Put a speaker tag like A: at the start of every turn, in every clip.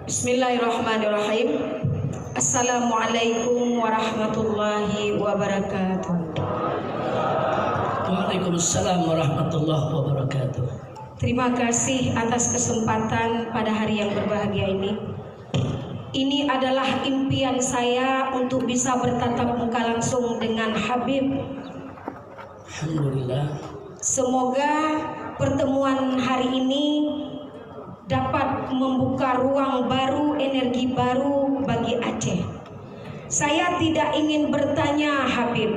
A: Bismillahirrahmanirrahim. Assalamualaikum warahmatullahi wabarakatuh.
B: Waalaikumsalam warahmatullahi wabarakatuh.
A: Terima kasih atas kesempatan pada hari yang berbahagia ini. Ini adalah impian saya untuk bisa bertatap muka langsung dengan Habib.
B: Alhamdulillah.
A: Semoga pertemuan hari ini dapat membuka ruang baru, energi baru bagi Aceh. Saya tidak ingin bertanya Habib.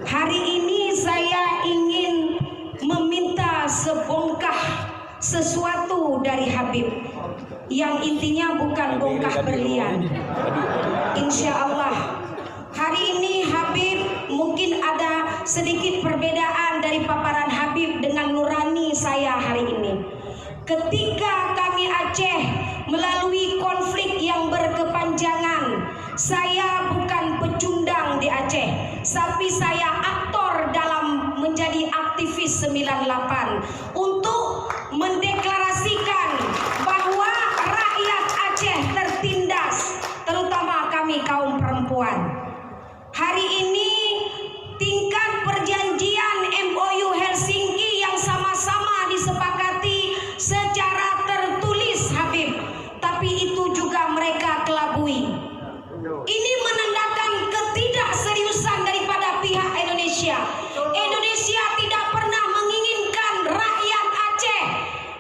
A: Hari ini saya ingin meminta sebongkah sesuatu dari Habib, yang intinya bukan bongkah berlian. Insya Allah hari ini Habib mungkin ada sedikit perbedaan dari paparan Habib dengan nurani saya hari ini. Ketika kami Aceh melalui konflik yang berkepanjangan, saya bukan pecundang di Aceh, tapi saya aktor dalam menjadi aktivis 98 untuk mendeklarasikan bahwa rakyat Aceh tertindas, terutama kami kaum perempuan. Hari ini tingkat perjanjian MOU Helsinki yang sama-sama disepakati secara tertulis Habib, tapi itu juga mereka kelabui. Ini menandakan ketidakseriusan daripada pihak Indonesia. Indonesia tidak pernah menginginkan rakyat Aceh.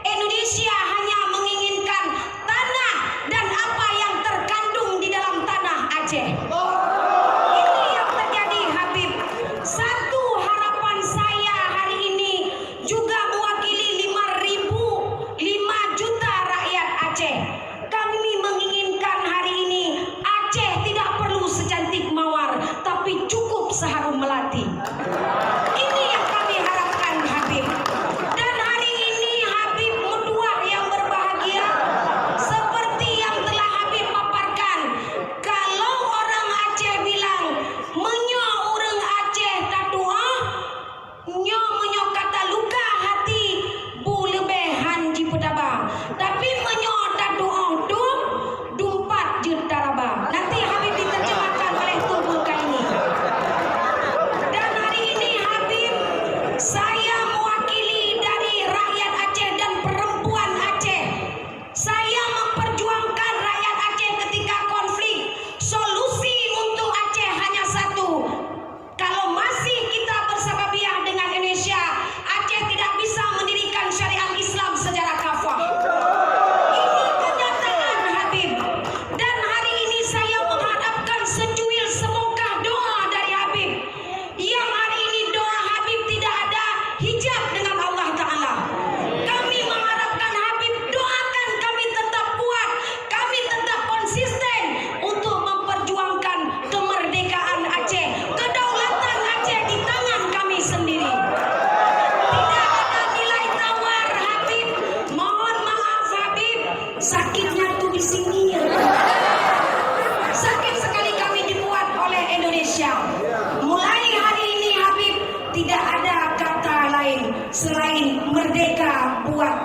A: Indonesia hanya menginginkan tanah dan apa yang terkandung di dalam tanah Aceh. Ini yang terjadi Habib. Satu harapan saya hari ini juga mewakili 5 juta rakyat Aceh. Kami menginginkan hari ini Aceh tidak perlu secantik mawar, tapi cukup seharum melati. Ini yang kami harapkan Habib. Dan hari ini Habib menduah yang berbahagia, seperti yang telah Habib paparkan. Kalau orang Aceh bilang menyo urang Aceh tatua, nyo menyo kata luka hati bu lebehan ji pedaba, tapi menyo tatua dum dumpat je taraba. Nanti Habib diterjemahkan oleh Tubuka ini. Dan hari ini Habib, saya mewakili dari rakyat Aceh dan perempuan Aceh. Saya memperjuangkan rakyat Aceh ketika konflik. Solusi untuk Aceh hanya satu. Kalau masih kita bersahabiah dengan Indonesia, Aceh tidak bisa mendirikan syariat Islam secara kafah. Ini kenyataan Habib. Dan hari ini saya mengharapkan secuil semongkah doa dari Habib. Yang hari ini doa Habib tidak ada hijab dengan Allah Ta'ala. Kami mengharapkan Habib doakan kami tetap kuat, kami tetap konsisten untuk memperjuangkan kemerdekaan Aceh. Kedaulatan Aceh di tangan kami sendiri. Tidak ada nilai tawar Habib. Mohon maaf Habib, sakitnya tuh di sini. Sakit sekali kami dibuat oleh Indonesia. Mulai hari ini Habib, tidak ada kata lain selain merdeka buat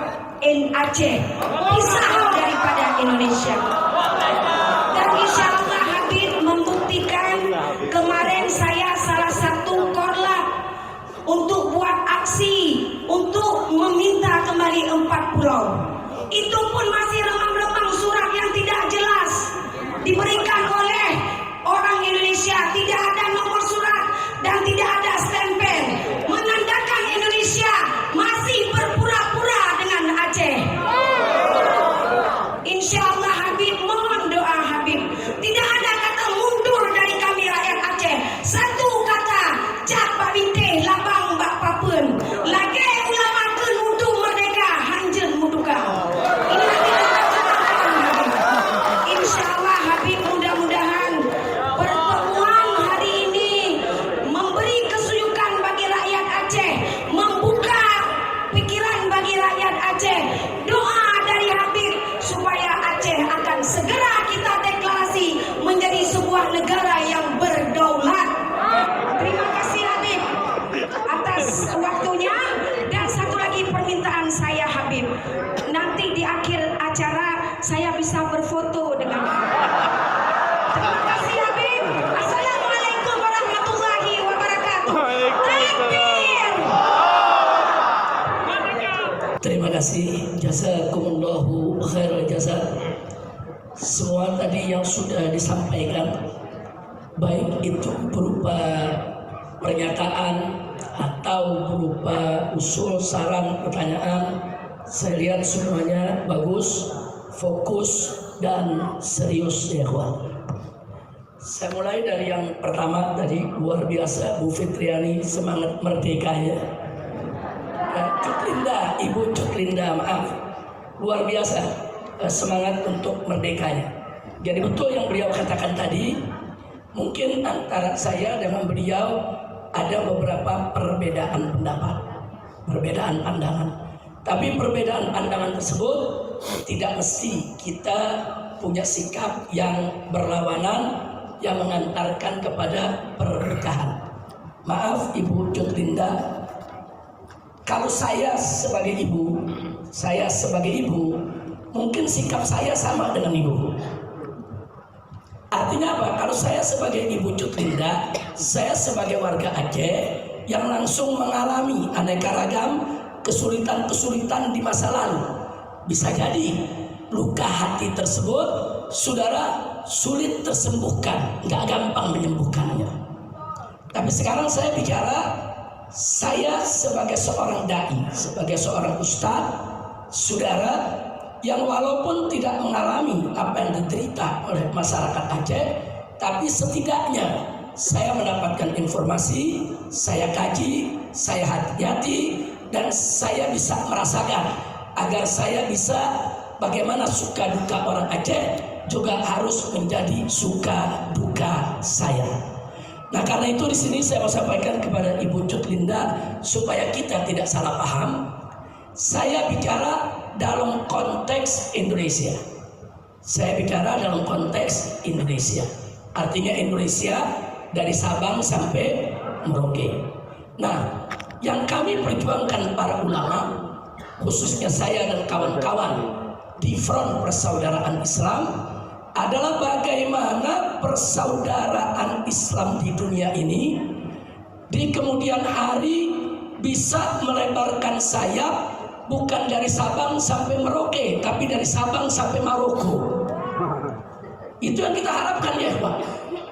A: Aceh, pisah daripada Indonesia. Dan insya Allah Habib membuktikan. Kemarin saya salah satu korlap untuk buat aksi untuk meminta kembali 4 pulau. Itu pun masih remang-remang surat yang tidak jelas diberikan oleh orang Indonesia. Tidak ada nomor surat dan tidak ada stempel, menandakan Indonesia masih berpura-pura dengan Aceh. Insya Allah Habib, mohon doa Habib. Tidak ada kata mundur dari kami rakyat Aceh. Satu kata, cak Pak Binteh labang Mbak Papen. Lagi ulama ke mutu merdeka, hanjen muduka. Ini foto dengan terima kasih Habib. Assalamualaikum warahmatullahi wabarakatuh. Takbir.
B: Terima kasih, jazakumullahu khairal jazak. Semua tadi yang sudah disampaikan, baik itu berupa pernyataan atau berupa usul, saran, pertanyaan, saya lihat semuanya bagus, fokus, dan serius ya kawan. Saya mulai dari yang pertama tadi, luar biasa Bu Fitriani, semangat merdekanya. Cut Linda, Ibu Cut Linda, maaf, luar biasa semangat untuk merdekanya. Jadi betul yang beliau katakan tadi, mungkin antara saya dengan beliau ada beberapa perbedaan pendapat, perbedaan pandangan. Tapi perbedaan pandangan tersebut tidak mesti kita punya sikap yang berlawanan yang mengantarkan kepada perpecahan. Maaf Ibu Cut Linda, kalau saya sebagai ibu, mungkin sikap saya sama dengan ibu. Artinya apa? Kalau saya sebagai Ibu Cut Linda, saya sebagai warga Aceh yang langsung mengalami aneka ragam kesulitan-kesulitan di masa lalu. Bisa jadi luka hati tersebut, saudara, sulit tersembuhkan, nggak gampang menyembuhkannya. Tapi sekarang saya bicara, saya sebagai seorang dai, sebagai seorang ustadz, saudara, yang walaupun tidak mengalami apa yang diderita oleh masyarakat Aceh, tapi setidaknya saya mendapatkan informasi, saya kaji, saya hati-hati, dan saya bisa merasakan agar saya bisa bagaimana suka duka orang Aceh juga harus menjadi suka duka saya. Nah karena itu di sini saya mau sampaikan kepada Ibu Cut Linda supaya kita tidak salah paham. Saya bicara dalam konteks Indonesia. Saya bicara dalam konteks Indonesia. Artinya Indonesia dari Sabang sampai Merauke. Nah, yang kami perjuangkan para ulama, khususnya saya dan kawan-kawan di Front Persaudaraan Islam, adalah bagaimana persaudaraan Islam di dunia ini di kemudian hari bisa melebarkan sayap, bukan dari Sabang sampai Merauke, tapi dari Sabang sampai Maroko. Itu yang kita harapkan ya Pak.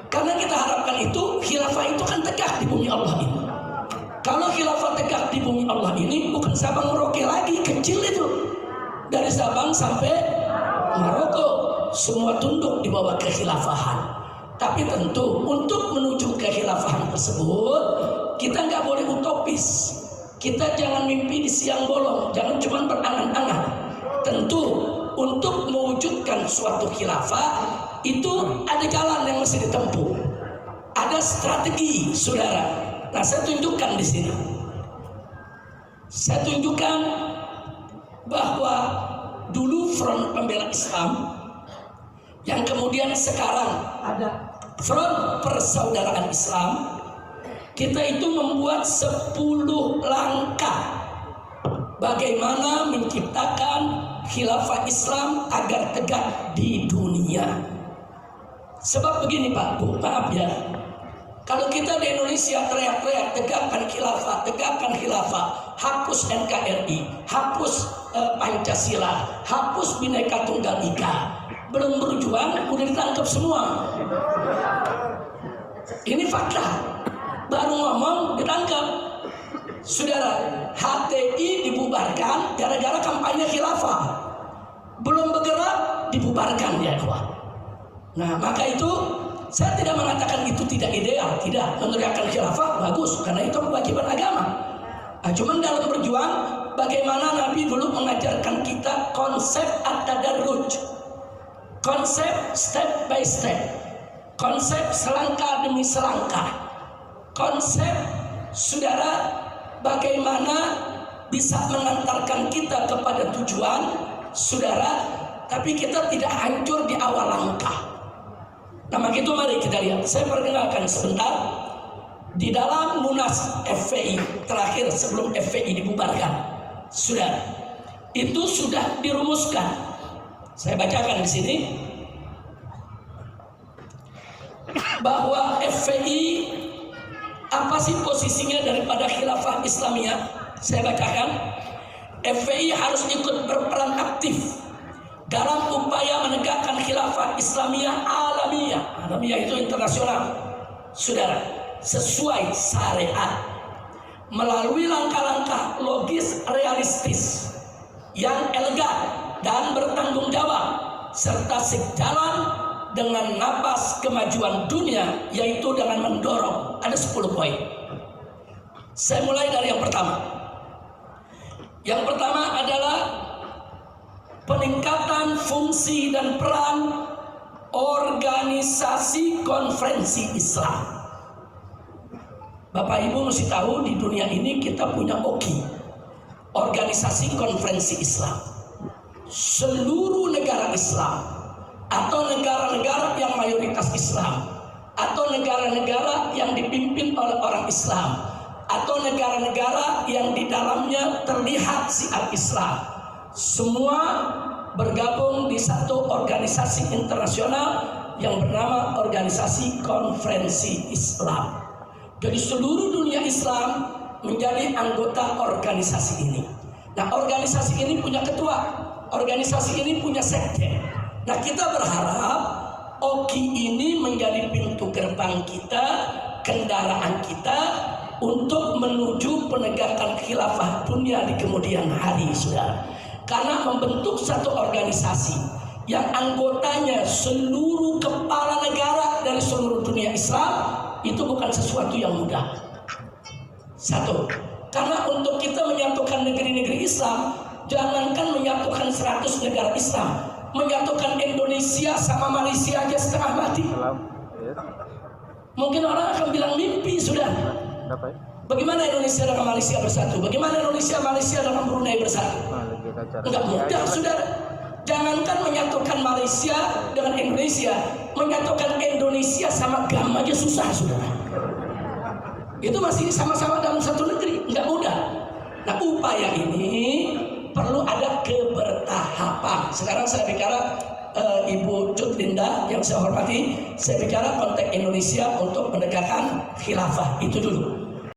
B: Karena kita harapkan itu, khilafah itu kan tegak di bumi Allah ini. Kalau khilafah tegak di bumi Allah ini, bukan Sabang Merauke lagi, kecil itu. Dari Sabang sampai Maroko, semua tunduk di bawah kekhilafahan. Tapi tentu untuk menuju kekhilafahan tersebut, kita nggak boleh utopis. Kita jangan mimpi di siang bolong, jangan cuma berangan-angan. Tentu untuk mewujudkan suatu khilafah itu ada jalan yang mesti ditempuh, ada strategi, saudara. Nah, saya tunjukkan di sini. Saya tunjukkan bahwa dulu Front Pembela Islam, yang kemudian sekarang ada Front Persaudaraan Islam, kita itu membuat 10 langkah bagaimana menciptakan khilafah Islam agar tegak di dunia. Sebab begini Pak, Bu, maaf ya, kalau kita di Indonesia teriak-teriak tegakkan khilafah, hapus NKRI, hapus Pancasila, hapus Bhinneka Tunggal Ika, belum berjuang udah ditangkap semua. Ini fakta. Baru ngomong ditangkap. Saudara, HTI dibubarkan gara-gara kampanye khilafah. Belum bergerak dibubarkan ya kawan. Nah, maka itu saya tidak mengatakan itu tidak ideal, tidak. Meneriakkan khilafah bagus karena itu kewajiban agama. Nah, cuman dalam berjuang, bagaimana Nabi dulu mengajarkan kita konsep at-tadarruj, konsep step by step, konsep selangkah demi selangkah, konsep saudara bagaimana bisa mengantarkan kita kepada tujuan saudara, tapi kita tidak hancur di awal langkah. Nah, maka itu mari kita lihat. Saya perkenalkan sebentar di dalam Munas FPI terakhir sebelum FPI dibubarkan, saudara, itu sudah dirumuskan. Saya bacakan di sini. bahwa FPI apa sih posisinya daripada khilafah Islamiyah? Saya bacakan. FPI harus ikut berperan aktif dalam upaya menegakkan khilafah Islamiyah alamiah. Alamiah itu internasional, saudara, sesuai syariat melalui langkah-langkah logis realistis yang elegan dan bertanggung jawab serta sejalan dengan napas kemajuan dunia, yaitu dengan mendorong, ada 10 poin. Saya mulai dari yang pertama. Yang pertama adalah peningkatan fungsi dan peran organisasi konferensi Islam. Bapak Ibu mesti tahu di dunia ini kita punya OKI, organisasi konferensi Islam. Seluruh negara Islam atau negara-negara yang mayoritas Islam atau negara-negara yang dipimpin oleh orang Islam atau negara-negara yang di dalamnya terlihat syiar Islam, semua bergabung di satu organisasi internasional yang bernama Organisasi Konferensi Islam. Jadi seluruh dunia Islam menjadi anggota organisasi ini. Nah, organisasi ini punya ketua, organisasi ini punya sekjen. Nah, kita berharap OKI ini menjadi pintu gerbang kita, kendaraan kita untuk menuju penegakan khilafah dunia di kemudian hari, saudara. Karena membentuk satu organisasi yang anggotanya seluruh kepala negara dari seluruh dunia Islam itu bukan sesuatu yang mudah. Satu, karena untuk kita menyatukan negeri-negeri Islam, jangankan menyatukan 100 negara Islam, menyatukan Indonesia sama Malaysia aja setengah mati. Mungkin orang akan bilang mimpi, sudah. Bagaimana Indonesia dengan Malaysia bersatu? Bagaimana Malaysia dengan Brunei bersatu? Enggak mudah, saudara. Jangankan menyatukan Malaysia dengan Indonesia, menyatukan Indonesia sama GAM aja susah, saudara. Itu masih sama-sama dalam satu negeri, enggak mudah. Nah, upaya ini perlu ada kebertahapan. Sekarang saya bicara Ibu Cut Linda yang saya hormati, saya bicara konteks Indonesia untuk menegakkan khilafah itu dulu.